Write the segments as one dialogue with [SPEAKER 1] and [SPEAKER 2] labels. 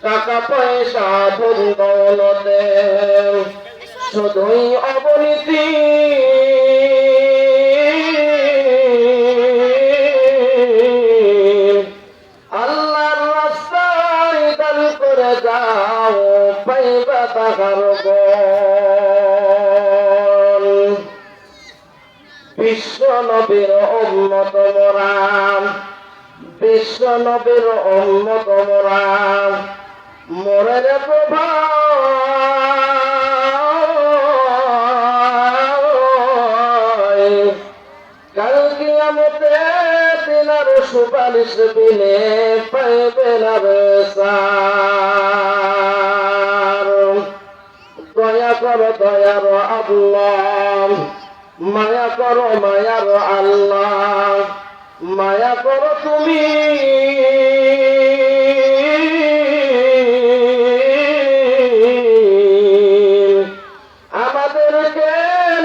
[SPEAKER 1] টাকা পয়সা ধন দৌলতে শুধুই অবনীতি, আল্লাহর রাস্তায় দান করে যাও পাইবা তাহার গুণ। বিশ্ব নবীর উম্মত মোরা, বিশ্ব নবীর উম্মত মোরা, মোরের ভাই কাল কিয়ামতে তিনার সুপারিশ বিনে পাইবে না বেচার। দয়া করো দয়ার আল্লাহ, মায়া করো মায়ার আল্লাহ, মায়া করো তুমি আমাদেরকে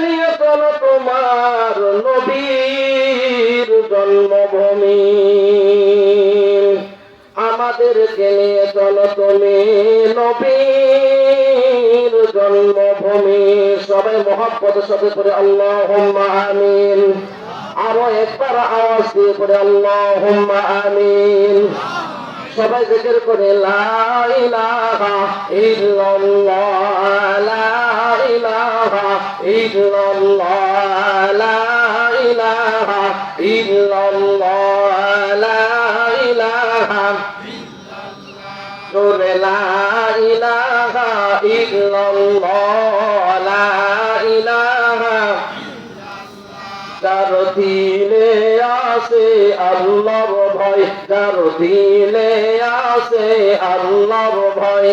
[SPEAKER 1] নিয়ে চলো তোমার নবীর জন্মভূমি, আমাদেরকে নিয়ে চলো তুমি নবীর জন্মভূমি। সবাই মহব্বতের সাথে করে আল্লাহুম্মা আমিন। আরো একবার আওয়াজ দিয়ে করে আল্লাহুম্মা আমিন। সবাই জিকির করে লা ইলাহা ইল্লাল্লাহ, লা ইলাহা ইল্লাল্লাহ, লা ইলাহা ইল্লাল্লাহ, লা ইলাহা ইল্লাল্লাহ, জোরে লা ইলাহা ইল্লাল্লাহ, লা ইলাহা। যার দিলে আসে আল্লাহর ভয়, যার দিলে আসে আল্লাহর ভয়,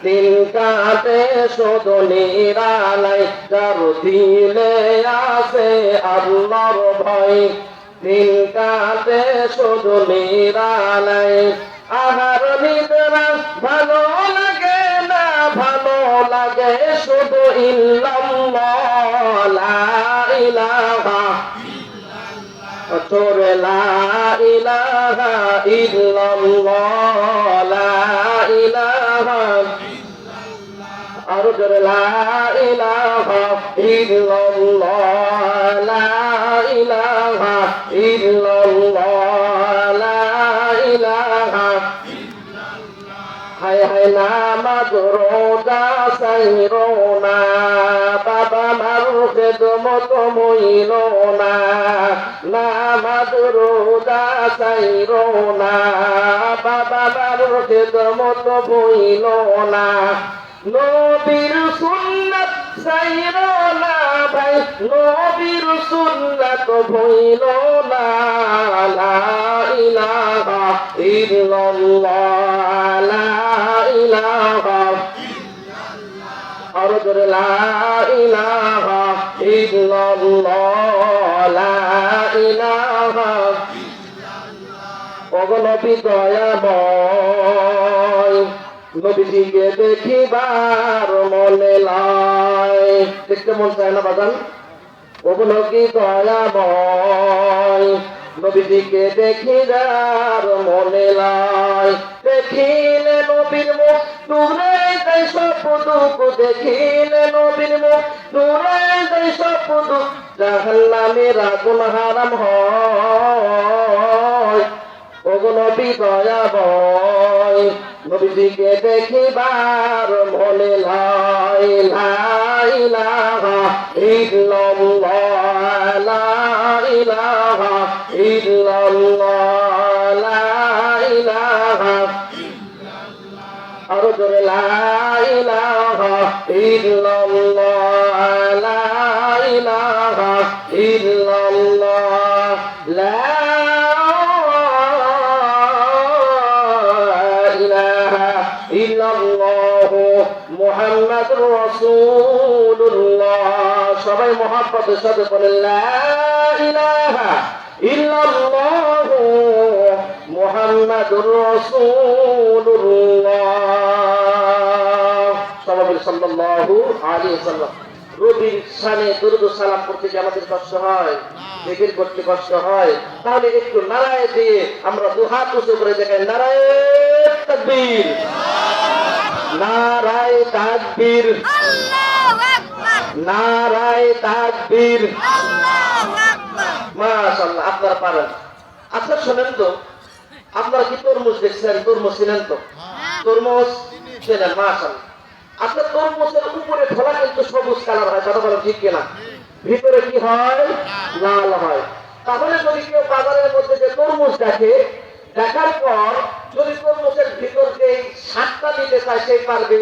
[SPEAKER 1] দিন কাটে শুধু নিরালায়। যার দিলে আসে আল্লাহর ভয়, দিন কাটে শুধু নিরালায়। আহার নিদ্রা ভালো লাগে না, ভালো লাগে শুধু ইল্লাল্লাহ, লা ইলাহা ইল্লাল্লাহ, জোরে লা ইলাহা ইল্লাল্লাহ, লা ইলাহা ইল্লাল্লাহ, আরো জোরে লা ইলাহা ইল্লাল্লাহ, লা ইলাহা ইল্লাল্লাহ, লা ইলাহা। হায় হায় নামাজ রোজা সাইরো না, বাবা মার খেদমত হইল না। নামাজ রোজা সাইরো না, বাবা মার খেদমত হইল না। নবীর সুন্নাত সাইরো না ভাই, নবীর সুন্নাত হইল না। লা ইলাহা ইল্লাল্লাহ, লা ইলাহা ইল্লাল্লাহ, আর জোরে লা ইলাহা ইল্লাল্লাহ, লা ইলাহা ইল্লাল্লাহ। ওগো নবী দয়াময়, নবীজিকে দেখিবার মনে লয়। দেখতে মন চায় না বাজান? ওগো নবী দয়াময়, নবীজিকে দেখিবার মনে লয়। দেখিলে নবীর মুখ দূরে যাই সব দুঃখ, দেখিলে নবীর মুখ দূরে যাই সব দুঃখ। জাহান্নামের আগুন হারাম হয়। ওগো নবী দয়াময়, নবীজিকে দেখিবার মনে লয়। লা ইলাহা ইল্লাল্লাহ, লা ইলাহা ইল্লাল্লাহ, লা ইলাহা ইল্লাল্লাহ, আরো জোরে লা ইলাহা ইল্লাল্লাহ, লা ইলাহা ইল্লাল্লাহ, লা মুহাম্মাদুর রাসূলুল্লাহ। সবাই মহব্বতের সাথে বলেন লা ইলাহা ইল্লাল্লাহ মুহাম্মাদুর রাসূলুল্লাহ। সবাই সাল্লাল্লাহু আলাইহি ওয়াসাল্লাম। রবির শানে দরুদ ও সালাম করতে কি আমাদের কষ্ট হয়? জিকির করতে কষ্ট হয়? তাহলে একটু নারায়ে দিয়ে আমরা দুহাত উঁচু করে দেখাই, নারায়ে তাকবীর, নারায়ে তাকবীর, নারায়ে তাকবীর। মাশাআল্লাহ, আপনারা পারেন। আচ্ছা শোনেন তো, আপনারা কি তরমুজ দেখছেন? তরমুজ চিনেন তো? তরমুজ চেনেন? মাশাআল্লাহ। আচ্ছা, তরমুজের উপরে ফলা কিন্তু সবুজ কালার হয়, কথা বলেন ঠিক কিনা? ভিতরে কি হয়? লাল হয়। তাহলে যদি কেউ বাজারের মধ্যে যে তরমুজ দেখে, দেখার পর যদি তরমুজের ভিতর যে স্বাদটা দিতে চায়, সে পারবে?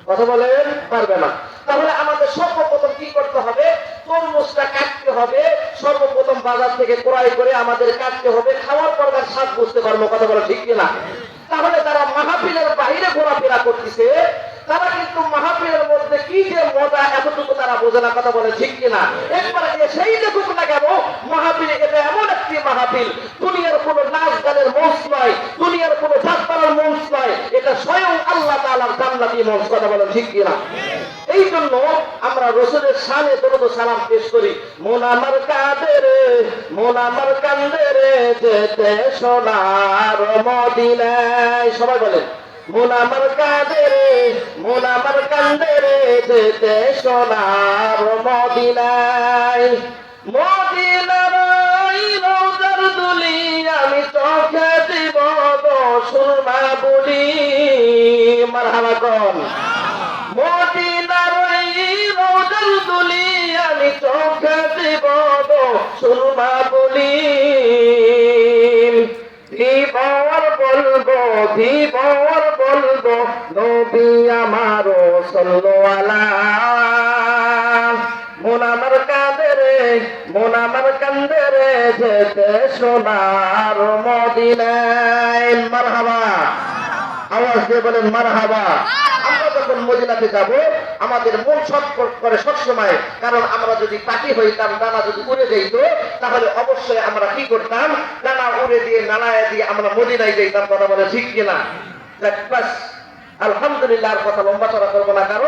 [SPEAKER 1] কথা বলেন, পারবে না। তাহলে আমাদের সর্বপ্রথম কি করতে হবে? তরমুজটা কাটতে হবে। সর্বপ্রথম বাজার থেকে ক্রয় করে আমাদের কাটতে হবে, খাওয়ার পর তার স্বাদ বুঝতে পারবো। কথা বলেন ঠিক কিনা? তাহলে তারা মাহফিলের বাইরে ঘোরাফেরা করতেছে, তারা কিন্তু মাহফিলের মধ্যে কি যে মজা এতটুকু তারা বোঝে না। কথা বলে ঠিক কিনা? একবার এসেই দেখুক না কেন মাহফিল, এটা এমন একটি মাহফিল, দুনিয়ার কোনো নাচ গানের মঞ্চ নয়, দুনিয়ার কোনো যাত্রার মঞ্চ নয়, এটা স্বয়ং আল্লাহ তাআলার জান্নাতি মঞ্চ। কথা বলে ঠিক কিনা? এই জন্য আমরা রাসূলের শানে দরুদ ও সালাম পেশ করি। মন আমার কাঁদে রে, মন আমার কান্দে রে, যেতে সোনার মদিনায়। সবাই বলেন, মন আমার কাঁদে রে, মন আমার কান্দে রে, যেতে সোনার মদিনায়। মদিনার ওই রওজার দুলি আমি চোখে দিব গো সুরমা বলি। মারহাবা কোন? মদিনার ওই রওজার দুলি আমি চোখে দিব গো সুরমা বলি। দিবর বলবো, দিবর বলবো, নবী আমারও সাল্লাল্লাহু আলাইহি। মন আমার কাঁদে রে, মন আমার কান্দে রে, যেতে সোনার মদিনায়। মারহাবা, আওয়াজ দিয়ে বলেন মারহাবা। আমরা যখন মদিনাতে যাব আমাদের মন ছটফট করে সবসময়, কারণ আমরা যদি পাখি হইতাম, ডানা যদি উড়ে যেত, তাহলে অবশ্যই আমরা কি করতাম? ডানা উড়ে দিয়ে নালায় দিয়ে আমরা মদিনায় যেতাম। কথা বলে ঠিক কিনা? আলহামদুলিল্লাহ, আর কথা লম্বা চড়া করবো না, কারণ